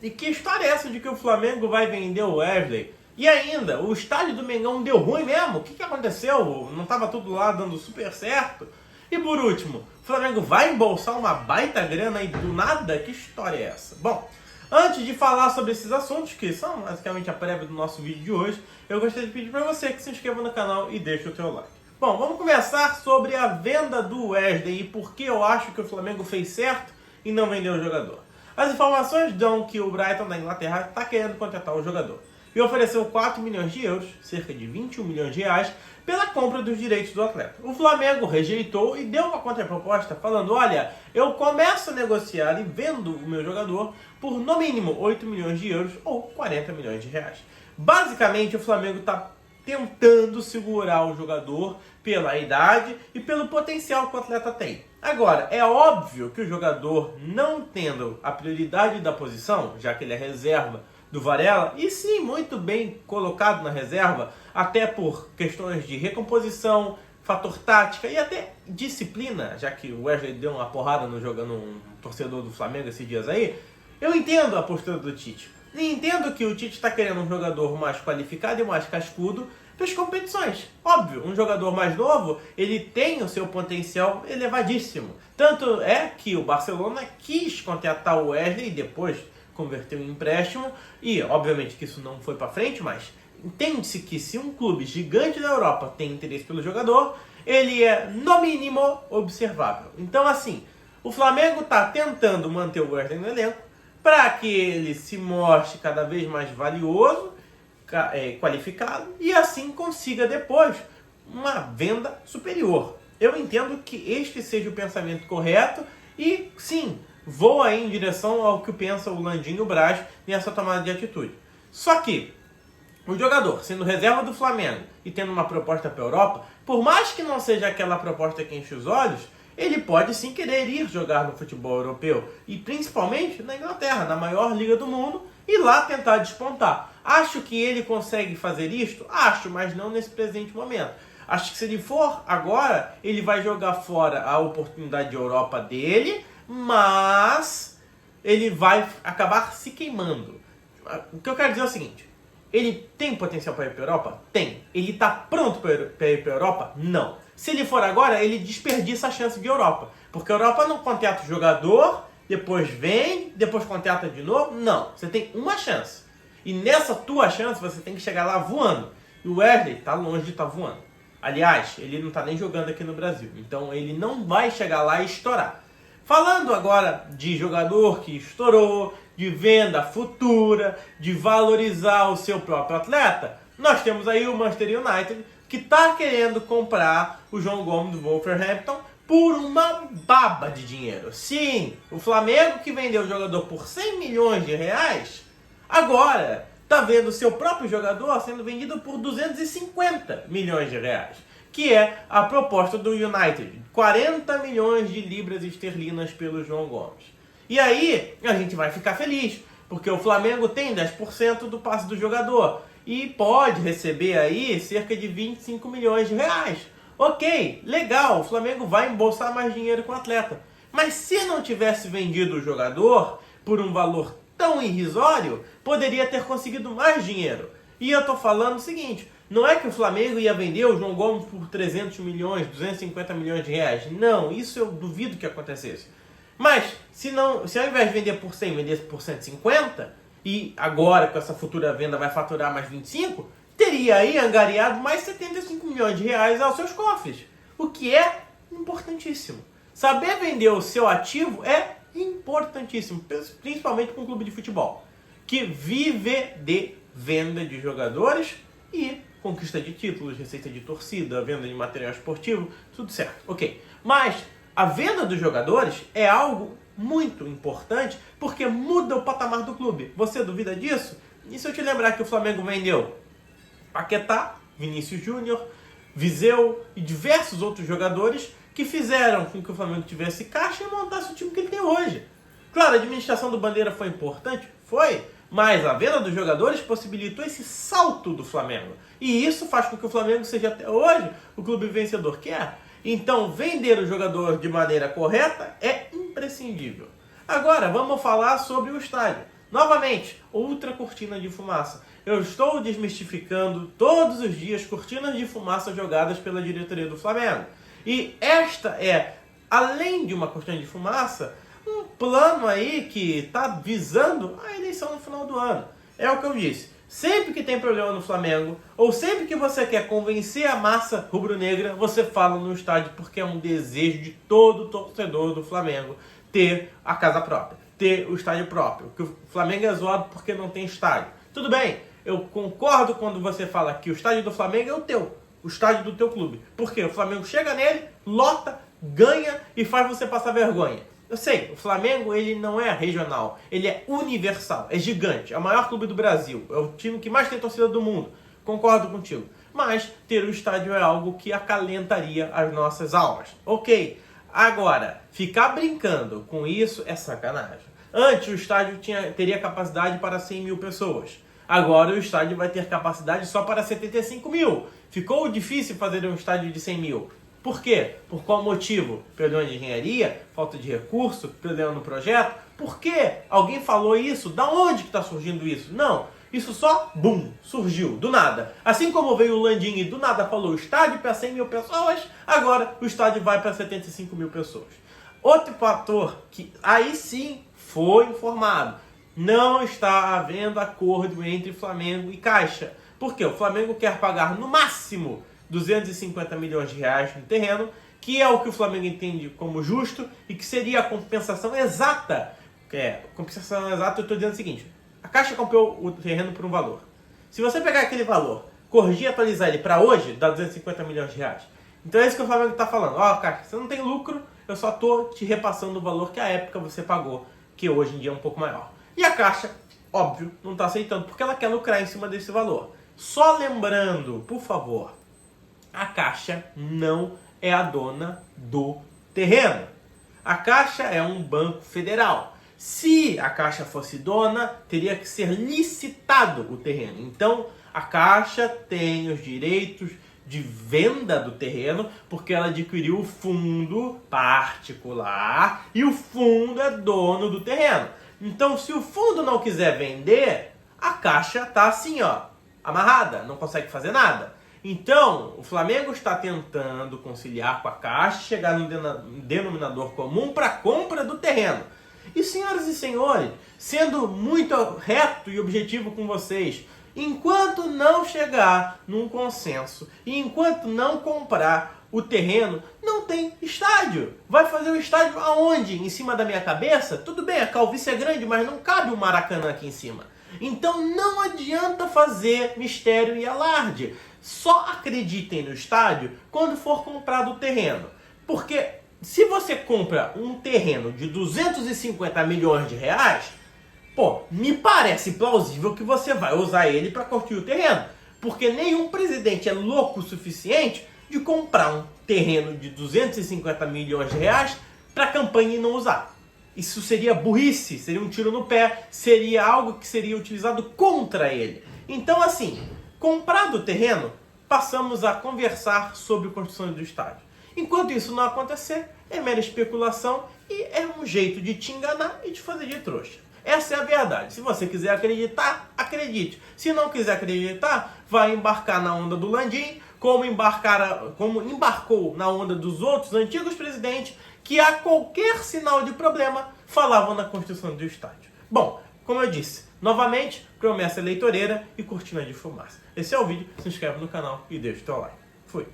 E que história é essa de que o Flamengo vai vender o Wesley? E ainda, o estádio do Mengão deu ruim mesmo? O que aconteceu? Não estava tudo lá dando super certo? E por último, o Flamengo vai embolsar uma baita grana e do nada? Que história é essa? Bom, antes de falar sobre esses assuntos, que são basicamente a prévia do nosso vídeo de hoje, eu gostaria de pedir para você que se inscreva no canal e deixe o seu like. Bom, vamos começar sobre a venda do Wesley e por que eu acho que o Flamengo fez certo em não vender o jogador. As informações dão que o Brighton da Inglaterra está querendo contratar o jogador e ofereceu 4 milhões de euros, cerca de 21 milhões de reais, pela compra dos direitos do atleta. O Flamengo rejeitou e deu uma contraproposta falando: olha, eu começo a negociar e vendo o meu jogador por no mínimo 8 milhões de euros ou 40 milhões de reais. Basicamente, o Flamengo está tentando segurar o jogador pela idade e pelo potencial que o atleta tem. Agora, é óbvio que o jogador, não tendo a prioridade da posição, já que ele é reserva do Varela, e sim, muito bem colocado na reserva, até por questões de recomposição, fator tática e até disciplina, já que o Wesley deu uma porrada no torcedor do Flamengo esses dias aí, eu entendo a postura do Tite. E entendo que o Tite está querendo um jogador mais qualificado e mais cascudo para as competições. Óbvio, um jogador mais novo, ele tem o seu potencial elevadíssimo. Tanto é que o Barcelona quis contratar o Wesley e depois converteu em empréstimo. E, obviamente, que isso não foi para frente, mas entende-se que se um clube gigante da Europa tem interesse pelo jogador, ele é, no mínimo, observável. Então, assim, o Flamengo está tentando manter o Wesley no elenco para que ele se mostre cada vez mais valioso, qualificado, e assim consiga depois uma venda superior. Eu entendo que este seja o pensamento correto e, sim, vou aí em direção ao que pensa o Landinho Braz nessa tomada de atitude. Só que o jogador, sendo reserva do Flamengo e tendo uma proposta para a Europa, por mais que não seja aquela proposta que enche os olhos, ele pode sim querer ir jogar no futebol europeu e principalmente na Inglaterra, na maior liga do mundo, e lá tentar despontar. Acho que ele consegue fazer isto? Acho, mas não nesse presente momento. Acho que se ele for agora, ele vai jogar fora a oportunidade de Europa dele, mas ele vai acabar se queimando. O que eu quero dizer é o seguinte: ele tem potencial para ir para a Europa? Tem. Ele está pronto para ir para a Europa? Não. Se ele for agora, ele desperdiça a chance de Europa. Porque a Europa não contrata o jogador, depois vem, depois contrata de novo. Não. Você tem uma chance. E nessa tua chance, você tem que chegar lá voando. E o Wesley está longe de estar voando. Aliás, ele não está nem jogando aqui no Brasil. Então ele não vai chegar lá e estourar. Falando agora de jogador que estourou, de venda futura, de valorizar o seu próprio atleta, nós temos aí o Manchester United, que está querendo comprar o João Gomes do Wolverhampton por uma baba de dinheiro. Sim, o Flamengo, que vendeu o jogador por 100 milhões de reais, agora está vendo o seu próprio jogador sendo vendido por 250 milhões de reais, que é a proposta do United, 40 milhões de libras esterlinas pelo João Gomes. E aí a gente vai ficar feliz, porque o Flamengo tem 10% do passe do jogador e pode receber aí cerca de 25 milhões de reais. Ok, legal, o Flamengo vai embolsar mais dinheiro com o atleta. Mas se não tivesse vendido o jogador por um valor tão irrisório, poderia ter conseguido mais dinheiro. E eu tô falando o seguinte: não é que o Flamengo ia vender o João Gomes por 300 milhões, 250 milhões de reais. Não, isso eu duvido que acontecesse. Mas, se ao invés de vender por 100, vendesse por 150, e agora com essa futura venda vai faturar mais 25, teria aí angariado mais 75 milhões de reais aos seus cofres. O que é importantíssimo. Saber vender o seu ativo é importantíssimo, principalmente para um clube de futebol, que vive de venda de jogadores e conquista de títulos, receita de torcida, venda de material esportivo, tudo certo, ok. Mas a venda dos jogadores é algo muito importante porque muda o patamar do clube. Você duvida disso? E se eu te lembrar que o Flamengo vendeu Paquetá, Vinícius Júnior, Viseu e diversos outros jogadores que fizeram com que o Flamengo tivesse caixa e montasse o time que ele tem hoje. Claro, a administração do Bandeira foi importante? Foi. Mas a venda dos jogadores possibilitou esse salto do Flamengo. E isso faz com que o Flamengo seja até hoje o clube vencedor que é. Então, vender o jogador de maneira correta é imprescindível. Agora, vamos falar sobre o estádio. Novamente, outra cortina de fumaça. Eu estou desmistificando todos os dias cortinas de fumaça jogadas pela diretoria do Flamengo. E esta é, além de uma cortina de fumaça, um plano aí que está visando a eleição no final do ano. É o que eu disse. Sempre que tem problema no Flamengo, ou sempre que você quer convencer a massa rubro-negra, você fala no estádio, porque é um desejo de todo torcedor do Flamengo ter a casa própria, ter o estádio próprio. Que o Flamengo é zoado porque não tem estádio. Tudo bem, eu concordo quando você fala que o estádio do Flamengo é o teu, o estádio do teu clube. Porque o Flamengo chega nele, lota, ganha e faz você passar vergonha. Eu sei, o Flamengo ele não é regional, ele é universal, é gigante, é o maior clube do Brasil, é o time que mais tem torcida do mundo, concordo contigo. Mas ter o estádio é algo que acalentaria as nossas almas. Ok, agora, ficar brincando com isso é sacanagem. Antes o estádio teria capacidade para 100 mil pessoas. Agora o estádio vai ter capacidade só para 75 mil. Ficou difícil fazer um estádio de 100 mil. Por quê? Por qual motivo? Problema de engenharia? Falta de recurso? Problema no projeto? Por quê? Alguém falou isso? Da onde que está surgindo isso? Não. Isso só, bum, surgiu, do nada. Assim como veio o Landim e do nada falou estádio para 100 mil pessoas, agora o estádio vai para 75 mil pessoas. Outro fator que aí sim foi informado. Não está havendo acordo entre Flamengo e Caixa. Por quê? O Flamengo quer pagar no máximo 250 milhões de reais no terreno, que é o que o Flamengo entende como justo e que seria a compensação exata. Compensação exata, eu estou dizendo o seguinte: a Caixa comprou o terreno por um valor. Se você pegar aquele valor, corrigir e atualizar ele para hoje, dá 250 milhões de reais. Então é isso que o Flamengo está falando. Ó, Caixa, você não tem lucro, eu só estou te repassando o valor que à época você pagou, que hoje em dia é um pouco maior. E a Caixa, óbvio, não está aceitando, porque ela quer lucrar em cima desse valor. Só lembrando, por favor, a Caixa não é a dona do terreno. A Caixa é um banco federal. Se a Caixa fosse dona, teria que ser licitado o terreno. Então, a Caixa tem os direitos de venda do terreno, porque ela adquiriu o fundo particular e o fundo é dono do terreno. Então, se o fundo não quiser vender, a Caixa está assim, ó, amarrada, não consegue fazer nada. Então, o Flamengo está tentando conciliar com a Caixa, chegar num denominador comum para a compra do terreno. E, senhoras e senhores, sendo muito reto e objetivo com vocês, enquanto não chegar num consenso e enquanto não comprar o terreno, não tem estádio. Vai fazer o estádio aonde? Em cima da minha cabeça? Tudo bem, a calvície é grande, mas não cabe o Maracanã aqui em cima. Então não adianta fazer mistério e alarde. Só acreditem no estádio quando for comprado o terreno. Porque se você compra um terreno de 250 milhões de reais, pô, me parece plausível que você vai usar ele para construir o terreno. Porque nenhum presidente é louco o suficiente de comprar um terreno de 250 milhões de reais para campanha e não usar. Isso seria burrice, seria um tiro no pé, seria algo que seria utilizado contra ele. Então, assim, comprado o terreno, passamos a conversar sobre a construção do estádio. Enquanto isso não acontecer, é mera especulação e é um jeito de te enganar e de fazer de trouxa. Essa é a verdade. Se você quiser acreditar, acredite. Se não quiser acreditar, vai embarcar na onda do Landim, como embarcou na onda dos outros antigos presidentes que a qualquer sinal de problema falavam na construção do estádio. Bom, como eu disse, novamente, promessa eleitoreira e cortina de fumaça. Esse é o vídeo, se inscreve no canal e deixa o teu like. Fui!